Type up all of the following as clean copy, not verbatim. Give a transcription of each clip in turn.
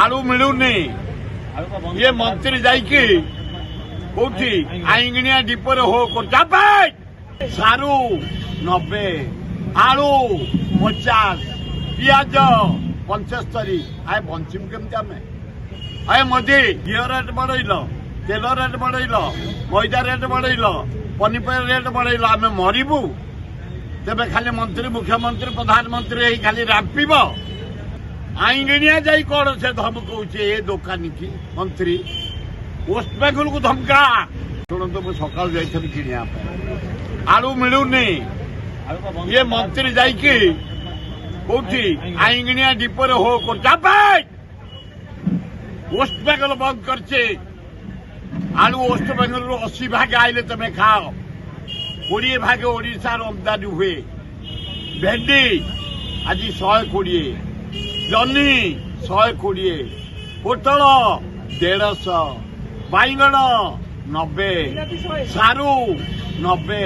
आलू मिलूनी ये मंत्री जाइकी कौटी आईंगणिया डिपोरे हो सारू 90 आलू 50 पियाज 75 आए बंचिम केमती आम आए मोदी घी रेट बढ़ेल तेल रेट बढ़ेल मैदा रेट बढ़ेल पनीपरिया रेट बढ़ेल आम मरबू तेरे खाली मंत्री मुख्यमंत्री प्रधानमंत्री खाली रांपिब आईंगणिया जाई कौन से धमकाउचे ए दोकानी की मंत्री वेस्ट बेंगल को धमका शुणु मुझे सकाल जाइए किणा आलू मिलूनी ये मंत्री जाइकी कौटी आईंगणिया डिपोरे हो वेस्ट बेंगल बंद करचे आलू वेस्ट बेंगल 80 भाग आइले तमें खाओ 20 भाग ओडिशा आमदानी हुए भेंडी आज 120 जनी 120 पोटल 150 बैगण 90 सारू 90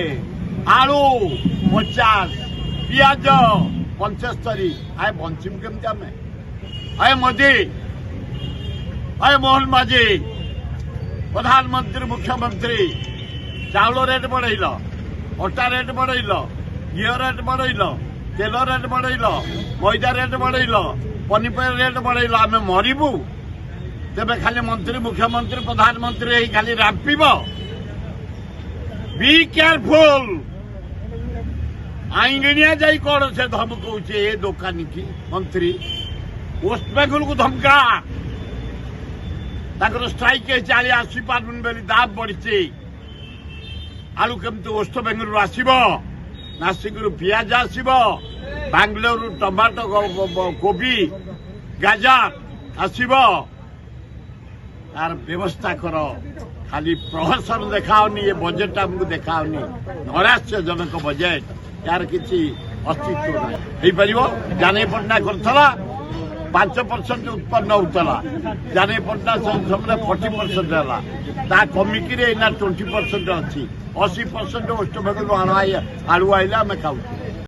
आलू 50 पियाज 75 आए बंचिम केमती आम आए मोदी आए मोहन माझी प्रधानमंत्री मुख्यमंत्री चाउल रेट बढ़ेल अटा रेट बढ़ेल घी रेट बढ़ेल तेल रेट बढ़ेल मैदा रेट बढ़ेल पनीपरिया रेट बढ़ेल आम मरबू तेरे खाली मंत्री मुख्यमंत्री प्रधानमंत्री खाली रांपिब बी केयरफुल आईंगणिया जाई कौन से धमकाउचे ए दोकानी की मंत्री वेस्ट बेंगल को धमका स्ट्राइक चली आसी पार्बन बोली दाम बढ़ी आलू केमती वेस्ट बेंगल आसब नासिक पियाज आसब बांग्लोर टमाटो कोबी गाजर आसब तार व्यवस्था कर खाली प्रहसन देखाओनी ये बजेट आमको देखाओनी नैराश्यजनक बजेट यार किसी अस्तित्व ना जाने पटना करथला 5% उत्पन्न होता जाने पटना समय 40% है कमिकी 20% अच्छी 80% वेस्ट बेंगल आलू आइला आम खाऊ।